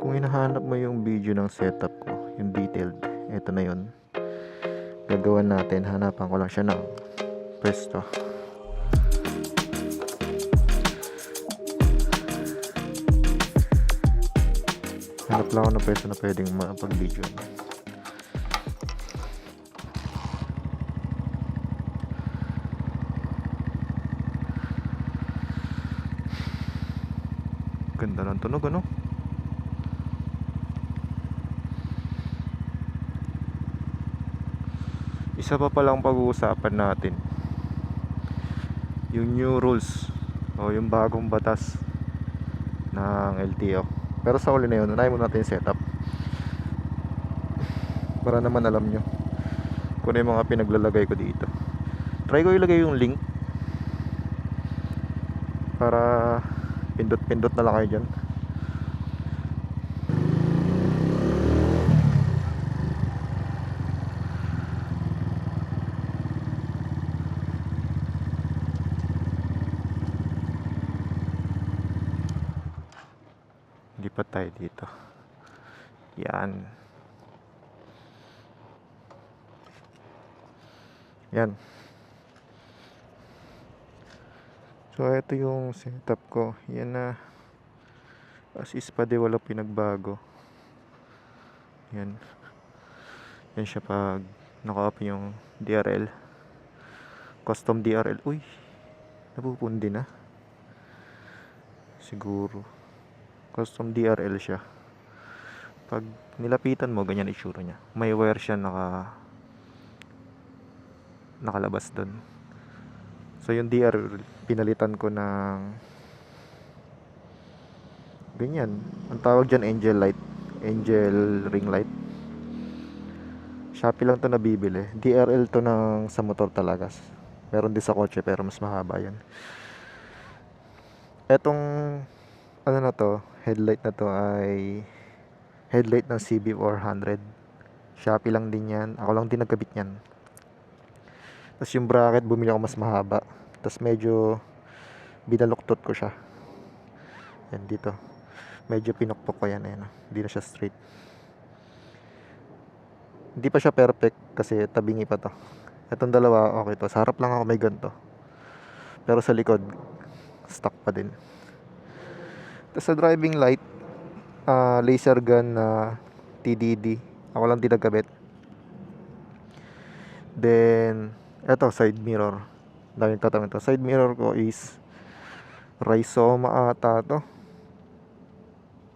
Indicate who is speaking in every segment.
Speaker 1: Kung hinahanap mo yung video ng setup ko, yung detailed, eto na yun. Gagawan natin, hanapan ko lang siya ng pwesto. Hanap lang ako ng pwesto na pwedeng makapag-video. Ganda ng tunog, ano? Isa pa palang pag-uusapan natin, yung new rules o yung bagong batas ng LTO. Pero sa uli na yun, unahin muna natin yung setup para naman alam nyo kung ano yung mga pinaglalagay ko dito. Try ko ilagay yung link para pindot-pindot na lang kayo dyan. Lipat tayo dito. Yan. Yan. So, ito yung setup ko. Yan na. As is pa, di wala pinagbago. Yan. Yan siya pag naka-open yung DRL. Custom DRL. Uy. Napupundi na. Siguro. Custom DRL siya. Pag nilapitan mo, ganyan itsura niya. May wire siya nakalabas doon. So yung DRL pinalitan ko ng ganyan. Ang tawag dyan angel light, angel ring light. Shopee lang to nabibili. DRL to ng sa motor talaga. Meron din sa kotse pero mas mahaba yan. Etong ano na to, headlight na to ay headlight ng CB400. Shopee lang din yan. Ako lang din nagkabit yan. Tapos yung bracket bumili ako mas mahaba. Tapos medyo binaluktot ko siya. Yan dito. Medyo pinukpok ko yan. Ayan. Hindi na siya straight. Hindi pa siya perfect kasi tabingi pa to. Itong dalawa okay to. Sa harap lang ako may ganito. Pero sa likod stuck pa din. Tapos sa driving light, laser gun na TDD. Ako lang din nagkabit. Then eto side mirror. Daming tatanong to. Side mirror ko is Rizoma ata to.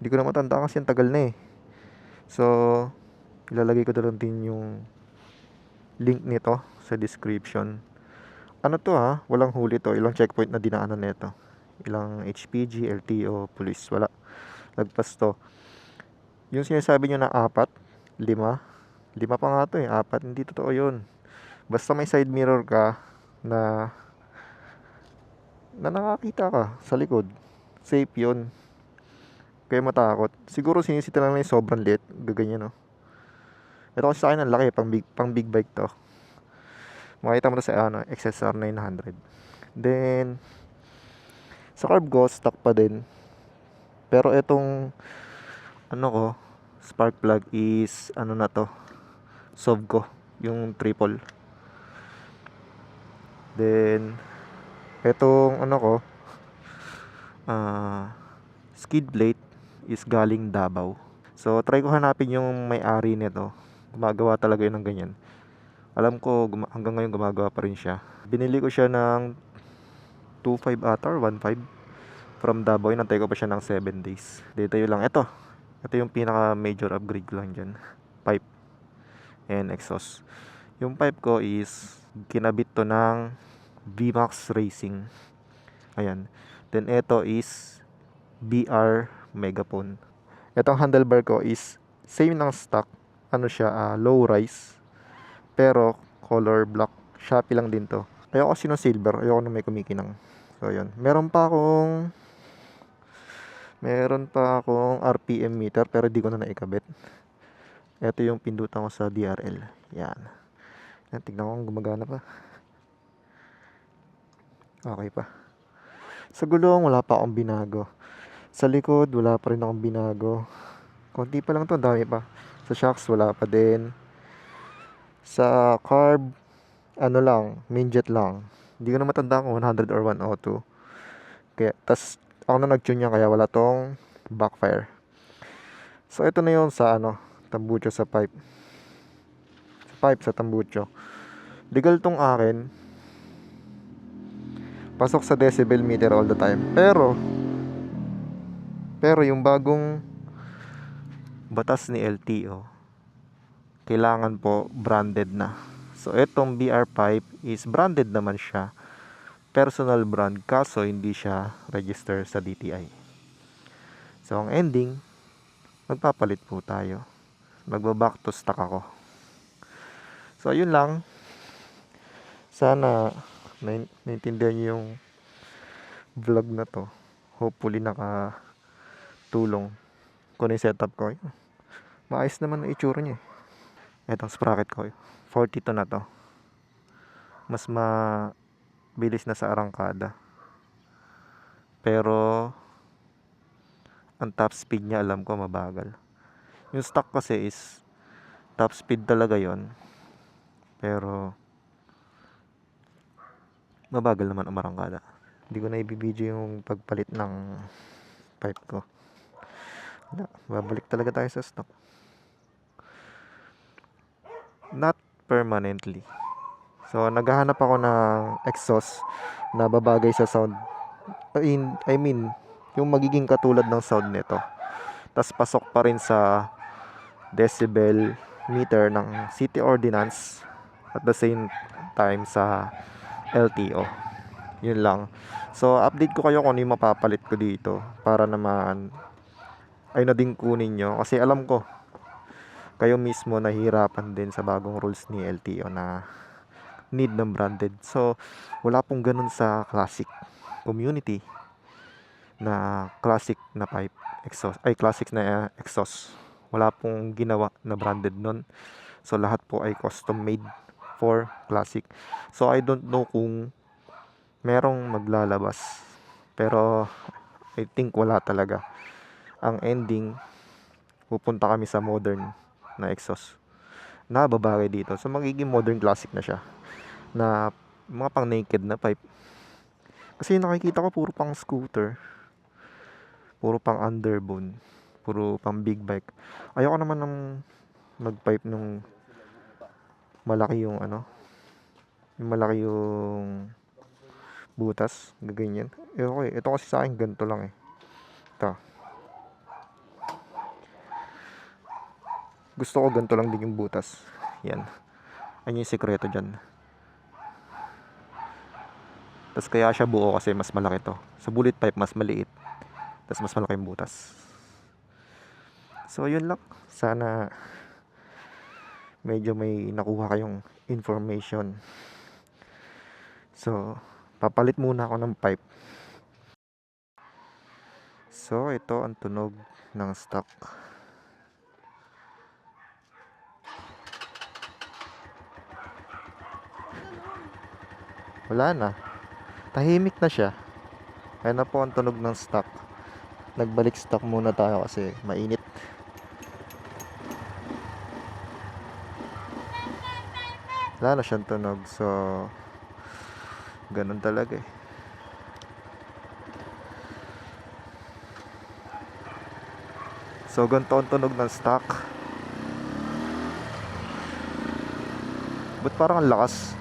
Speaker 1: Hindi ko na matanda kasi ang tagal na eh. So ilalagay ko na lang din yung link nito sa description. Ano to ha? Walang huli to. Ilang checkpoint na dinaanan nito. Ilang HPG, LTO, police. Wala. Lagpas to. Yung sinasabi nyo na 4, 5. 5 pa nga to eh. 4. Hindi totoo yun. Basta may side mirror ka na nakakita ka sa likod, safe yun. Kaya matakot. Siguro sinisita lang yung sobrang liit. Gaganyan no. Ito kasi sa akin ang laki. Pang big bike to. Makita mo to sa XSR 900. Then sa carb ko stock pa din. Pero itong spark plug is na to, Sovco, yung triple. Then etong skid plate is galing Davao. So try ko hanapin yung may-ari nito. Gumagawa talaga yun ng ganyan. Alam ko hanggang ngayon gumagawa pa rin siya. Binili ko siya ng 2.5 ata or 1.5 from Davao. Inantay ko pa siya ng 7 days. Dito yun lang. Ito yung pinaka major upgrade lang dyan. Pipe and exhaust. Yung pipe ko is kinabit to ng VMAX Racing. Ayan. Then ito is BR Megaphone. Itong handlebar ko is same ng stock. Low rise. Pero color black. Shopee lang din to. Ayoko kasi ng silver. Ayoko na may kumikinang. So yun. Meron pa akong RPM meter pero di ko na naikabit. Ito yung pindutan ko sa DRL. Yan. Tignan ko kung gumagana pa. Okay pa. Sa gulong wala pa akong binago. Sa likod wala pa rin akong binago. Konti pa lang to, dami pa. Sa shocks, wala pa din. Sa carb, ano lang, midget lang. Hindi ko na matandaan kung 100 or 102. Kaya, tas, ako na nag-tune yan, kaya wala tong backfire. So, ito na yun sa, tambucho sa pipe. Sa tambucho. Legal tong akin. Pasok sa decibel meter all the time. Pero yung bagong batas ni LTO, kailangan po branded na. So, itong BR pipe is branded naman siya. Personal brand, kaso hindi siya register sa DTI. So, ang ending, magpapalit po tayo. Magbaback to stock ako. So, ayun lang. Sana naintindihan niyo yung vlog na to. Hopefully nakatulong kung yung setup ko. Maayos naman ang itsura niya. Etong sprocket ko, 42 na to. Mas mabilis na sa arangkada. Pero ang top speed niya alam ko mabagal. Yung stock kasi is top speed talaga yon. Pero mabagal naman ang arangkada. Hindi ko na ibibidyo yung pagpalit ng pipe ko. Babalik talaga tayo sa stock. Not permanently. So, naghahanap ako ng exhaust na babagay sa sound. I mean, yung magiging katulad ng sound nito. Tas pasok pa rin sa decibel meter ng city ordinance at the same time sa LTO. Yun lang. So, update ko kayo kung ano yung mapapalit ko dito para naman ay na din kunin nyo. Kasi alam ko, kayo mismo nahihirapan din sa bagong rules ni LTO na need ng branded. So, wala pong ganun sa classic community na classic na pipe exhaust. Ay, classic na exhaust. Wala pong ginawa na branded nun. So, lahat po ay custom made for classic. So, I don't know kung merong maglalabas. Pero, I think wala talaga. Ang ending, pupunta kami sa modern na exhaust na babagay dito. So, magiging modern classic na siya. Na mga pang naked na pipe. Kasi nakikita ko puro pang scooter. Puro pang underbone. Puro pang big bike. Ayoko naman ng mag-pipe nung malaki yung yung malaki yung butas. Gaganyan. Okay. Ito kasi sa akin ganito lang eh. Ito. Gusto ko ganito lang din yung butas. Yan. Ano yung sekreto dyan. Tapos kaya siya buo kasi mas malaki to. Sa bullet pipe mas maliit. Tapos mas malaki yung butas. So yun lang. Sana medyo may nakuha kayong information. So papalit muna ako ng pipe. So ito ang tunog ng stock. Wala na. Tahimik na siya. Ayan na po ang tunog ng stock. Nagbalik stock muna tayo kasi mainit. Wala na siyang tunog. So, ganun talaga eh. So, ganito ang tunog ng stock. Ba't parang ang lakas?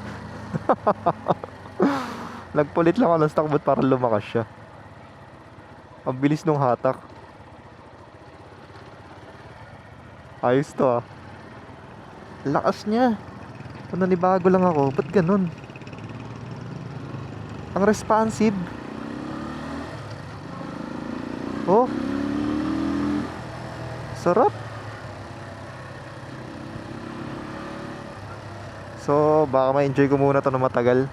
Speaker 1: Nagpulit lang ako ng stock, ba't parang lumakas siya? Ang bilis nung hatak. Ayos to ah. Lakas niya. Nanibago lang ako, ba't ganun? Ang responsive. Oh. Sarap. So, baka ma-enjoy ko muna to na matagal.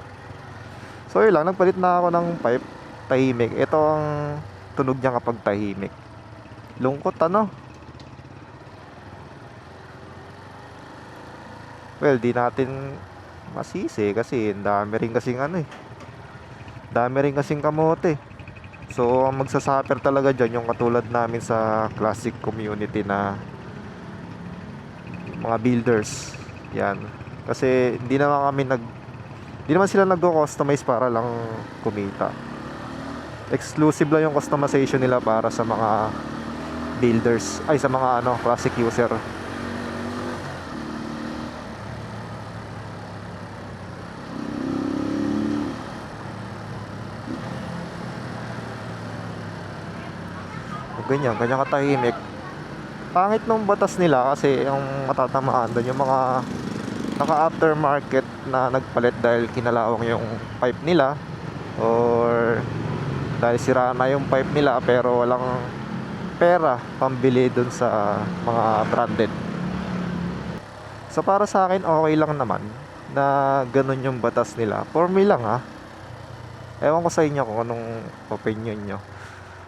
Speaker 1: So, yun lang. Nagpalit na ako ng pipe. Tahimik. Ito ang tunog niya kapag tahimik. Lungkot, ano? Well, di natin masisi kasi dami rin kasing dami rin kasing kamote. So ang magsasuffer talaga dyan yung katulad namin sa classic community na mga builders. Yan. Kasi hindi naman sila nagko-customize para lang kumita. Exclusive lang yung customization nila para sa mga builders, ay sa mga classic user. Ganyan, ganyan katahimik. Pangit nung batas nila kasi yung matatamaan doon yung mga naka-aftermarket na nagpalit dahil kinalawang yung pipe nila, or dahil sira na yung pipe nila pero walang pera pambili dun sa mga branded. So para sa akin okay lang naman na ganun yung batas nila. For me lang ewan ko sa inyo kung anong opinion nyo.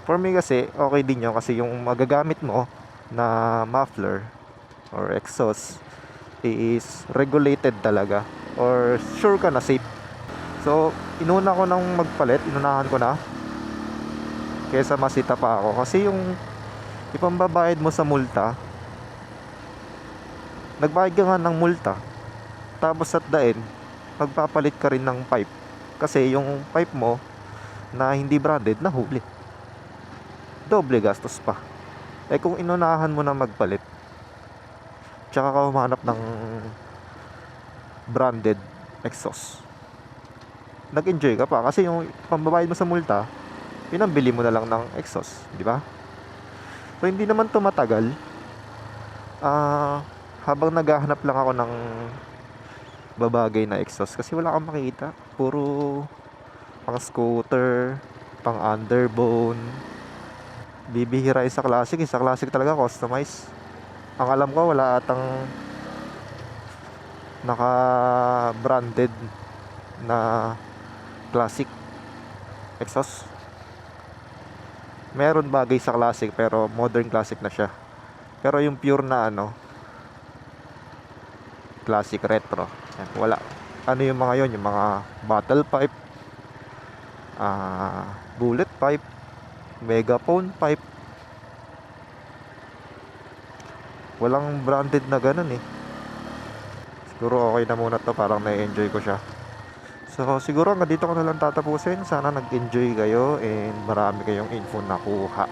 Speaker 1: For me kasi okay din yun kasi yung magagamit mo na muffler or exhaust is regulated talaga, or sure ka na safe. So inuna ko nang magpalit, inunahan ko na kaysa masita pa ako kasi yung ipambabayad mo sa multa, nagbayad ka nga ng multa, tapos at the end magpapalit ka rin ng pipe kasi yung pipe mo na hindi branded nahuli, doble gastos pa. Kung inunahan mo na magpalit tsaka ka humanap ng branded exhaust, nag-enjoy ka pa kasi yung pambabayad mo sa multa pinambili mo na lang ng exhaust, di ba? So hindi naman to matagal. Habang naghahanap lang ako ng babagay na exhaust kasi wala akong makita, puro pang scooter, pang underbone. Bibihira sa classic talaga customize. Ang alam ko wala atang naka branded na classic exhaust. Meron bagay sa classic pero modern classic na siya. Pero yung pure na classic retro, yan, wala. Yung mga yon, yung mga bottle pipe, bullet pipe, megaphone pipe, walang branded na ganun Siguro okay na muna to, parang na-enjoy ko siya. So siguro hanggang dito ko na lang tatapusin. Sana nag-enjoy kayo and marami kayong info nakuha.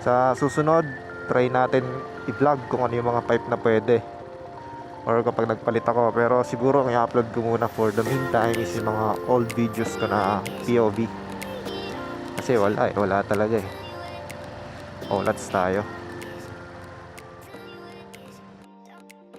Speaker 1: Sa susunod, try natin i-vlog kung ano yung mga pipe na pwede, or kapag nagpalit ako. Pero siguro ang i-upload ko muna for the meantime is yung mga old videos ko na POV. Kasi wala talaga Olats tayo.